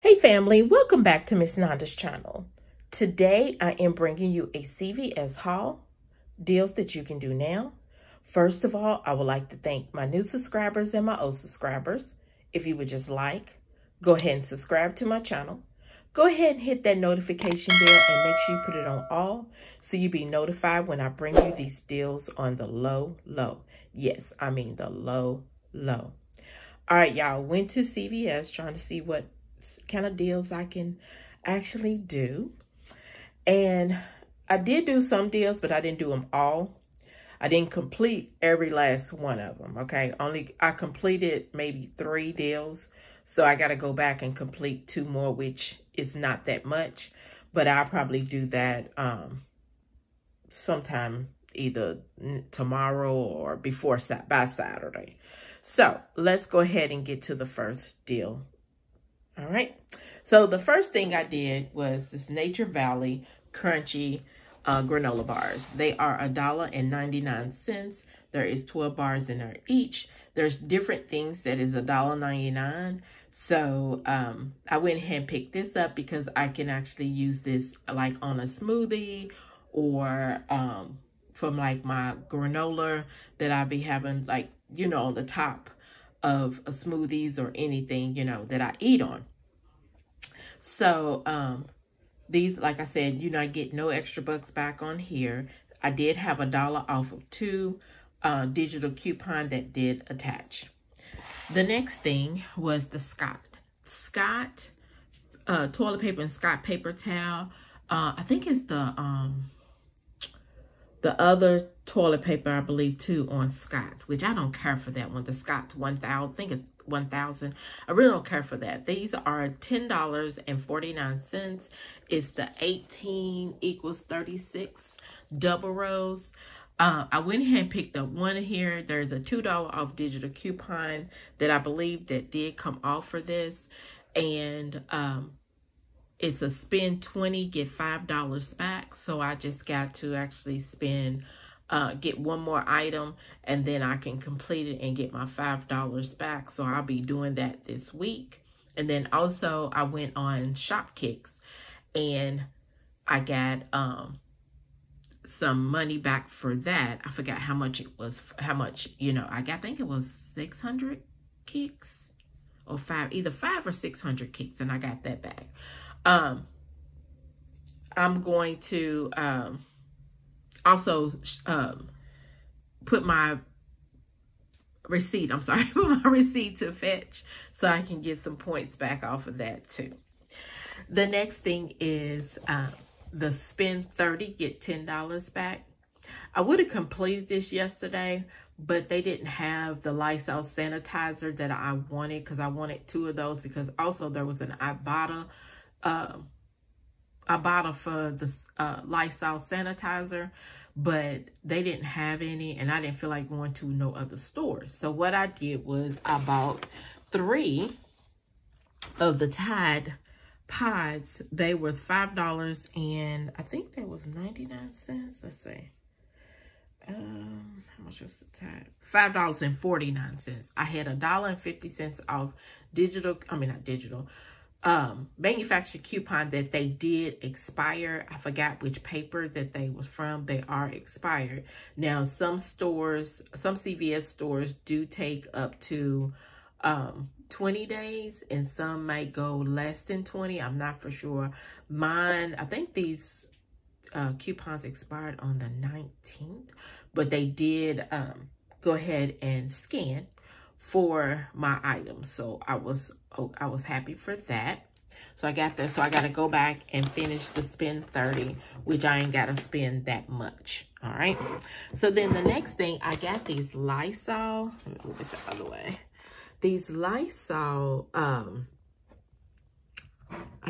Hey family, welcome back to Miss Nanda's channel. Today I am bringing you a CVS haul, deals that you can do now. First of all, I would like to thank my new subscribers and my old subscribers. If you would just like, go ahead and subscribe to my channel. Go ahead and hit that notification bell and make sure you put it on all so you'll be notified when I bring you these deals on the low. Yes, I mean the low. All right, y'all, went to CVS trying to see what kind of deals I can actually do. And I did do some deals, but I didn't do them all. I didn't complete every last one of them, okay? I completed maybe 3 deals. So I got to go back and complete 2 more, which is not that much. But I'll probably do that sometime either tomorrow or by Saturday. So let's go ahead and get to the first deal. All right. So the first thing I did was this Nature Valley Crunchy granola bars. They are $1.99. There is 12 bars in there each. There's different things that is $1.99. So I went ahead and picked this up because I can actually use this like on a smoothie or from like my granola that I'll be having, like, you know, on the top of smoothies or anything, you know, that I eat on. So these, like I said, you know, I get no extra bucks back on here. I did have $1 off of 2 digital coupon that did attach. The next thing was the Scott toilet paper and Scott paper towel. I think it's the other toilet paper, I believe, too, on Scott's, which I don't care for that one. The Scott's 1000, I think it's 1000. I really don't care for that. These are $10.49. It's the 18 equals 36 double rows. I went ahead and picked up one here. There's a $2 off digital coupon that I believe that did come off for this. And it's a spend 20, get $5 back. So I just got to actually spend, get one more item, and then I can complete it and get my $5 back. So I'll be doing that this week. And then also I went on Shopkicks and I got some money back for that. I forgot how much it was, you know, I think it was 600 kicks or either 5 or 600 kicks, and I got that back. I'm going to also put my receipt, put my receipt to fetch so I can get some points back off of that too. The next thing is the spend 30, get $10 back. I would have completed this yesterday, but they didn't have the Lysol sanitizer that I wanted, because I wanted 2 of those, because also there was an Ibotta for the Lysol sanitizer, but they didn't have any, and I didn't feel like going to no other stores. So what I did was I bought 3 of the Tide Pods. They was $5 and I think that was 99 cents. Let's see. How much was the Tide? $5.49. I had $1.50 off manufactured coupon that they did expire. I forgot which paper that they was from. They are expired. Now, some stores, some CVS stores do take up to 20 days, and some might go less than 20. I'm not for sure. Mine, I think these coupons expired on the 19th, but they did go ahead and scan for my items. So I was happy for that. So I got that. So I got to go back and finish the spend 30, which I ain't got to spend that much. All right. So then the next thing, I got these Lysol. Let me move this out of the way. These Lysol, I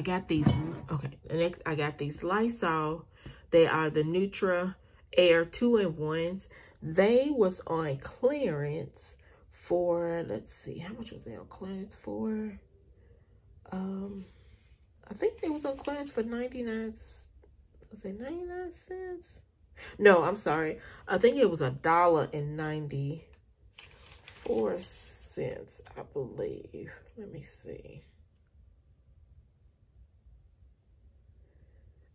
got these, okay. The next, I got these Lysol. They are the Neutra Air 2-in-1s. They was on clearance for, let's see, how much was they on clearance for? I think they was on clearance for 99, was it 99 cents? No, I'm sorry. I think it was $1.94, I believe. Let me see.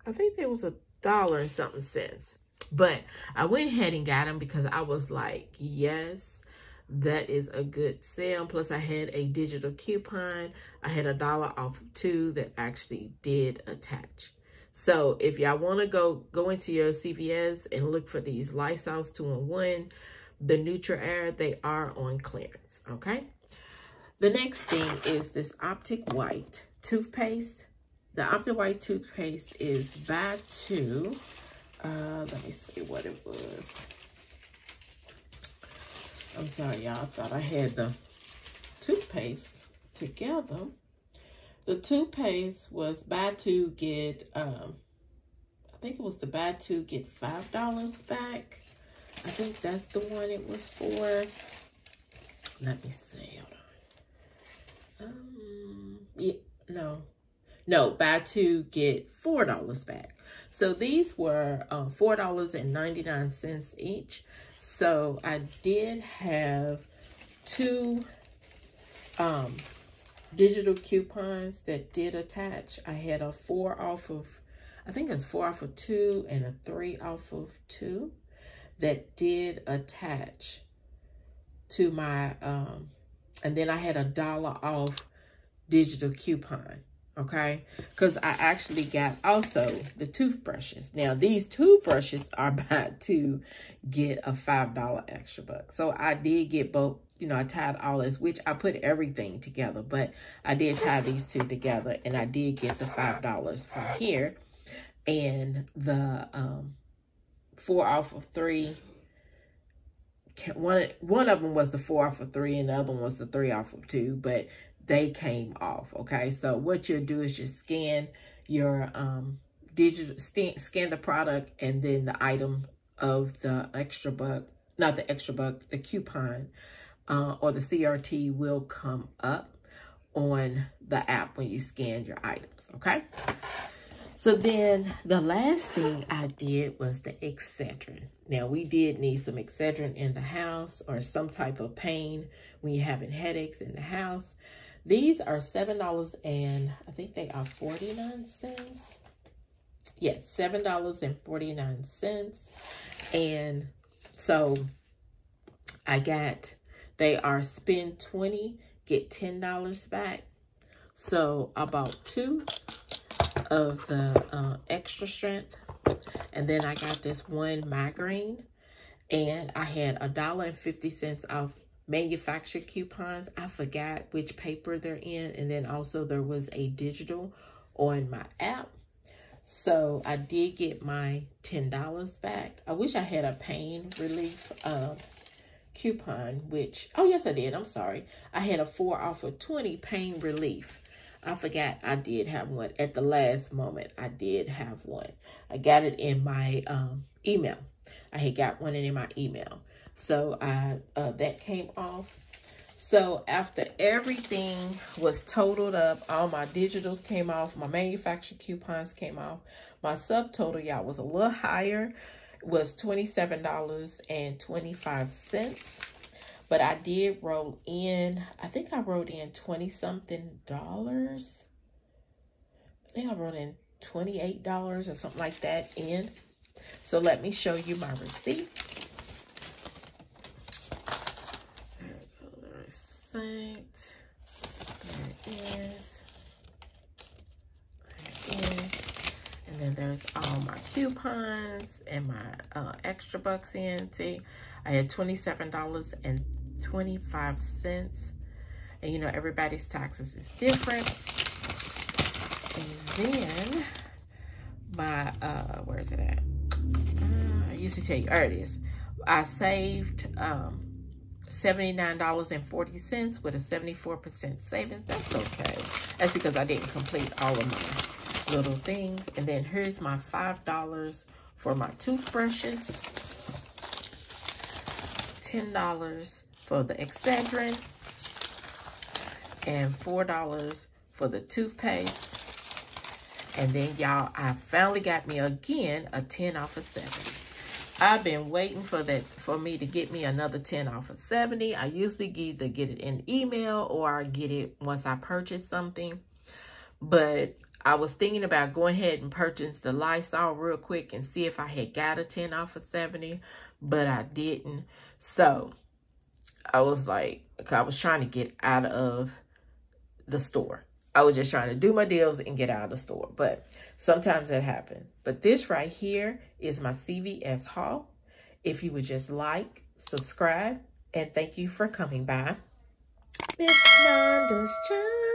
I think there was $1 and something cents. But I went ahead and got them because I was like, yes, that is a good sale. Plus I had a digital coupon. I had $1 off of 2 that actually did attach. So if y'all want to go into your CVS and look for these Lysol's 2-in-1, the Chere'er, they are on clearance, okay? The next thing is this Optic White toothpaste. The Optic White toothpaste is buy 2. Let me see what it was. I'm sorry, y'all. I thought I had the toothpaste together. The toothpaste was buy 2, get, I think it was the buy 2, get $5 back. I think that's the one it was for. Let me see. Hold on. Yeah, no, buy 2, get $4 back. So these were $4.99 each. So I did have 2 digital coupons that did attach. I had a 4 off of, I think it's 4 off of 2 and a 3 off of 2 that did attach to my, and then I had $1 off digital coupon, okay? Because I actually got also the toothbrushes. Now, these toothbrushes are buy 2, get a $5 extra buck. So I did get both. You know, I tied all this, which I put everything together, but I did tie these 2 together, and I did get the $5 from here. And the 4 off of 3, one of them was the 4 off of 3, and the other one was the 3 off of 2, but they came off, okay? So what you'll do is just scan your digital, scan the product, and then the item of the extra buck, not the extra buck, the coupon, or the CRT will come up on the app when you scan your items, okay? So then the last thing I did was the Excedrin. Now, we did need some Excedrin in the house, or some type of pain when you're having headaches in the house. These are $7 and I think they are 49 cents. Yes, $7.49. And so I got, they are spend 20, get $10 back. So I bought 2 of the extra strength, and then I got this 1 migraine, and I had $1.50 off manufacturer coupons. I forgot which paper they're in, and then also there was a digital on my app. So I did get my $10 back. I wish I had a pain relief coupon, which, oh yes I did, I'm sorry. I had a 4 off of 20 pain relief. I forgot I did have one at the last moment. I did have one. I got it in my email. I had got one in my email. So that came off. So after everything was totaled up, all my digitals came off, my manufacturer coupons came off. My subtotal, y'all, was a little higher. It was $27.25. But I did roll in, I think I wrote in 20-something dollars. I think I wrote in $28 or something like that in. So let me show you my receipt. There we go, the receipt. There it is. There it is. And then there's all my coupons and my extra bucks in. See, I had $27.25. And you know, everybody's taxes is different. And then my, where is it at? I used to tell you, there it is. I saved $79.40 with a 74% savings. That's okay. That's because I didn't complete all of my little things. And then here's my $5 for my toothbrushes, $10 for the Excedrin, and $4 for the toothpaste. And then y'all, I finally got me again a 10 off of 70. I've been waiting for me to get me another 10 off of 70. I usually either get it in email or I get it once I purchase something. But I was thinking about going ahead and purchase the Lysol real quick and see if I had got a 10 off of 70, but I didn't. So I was like, I was trying to get out of the store. I was just trying to do my deals and get out of the store, but sometimes that happens. But this right here is my CVS haul. If you would just like, subscribe, and thank you for coming by. Miss Nanda's Child.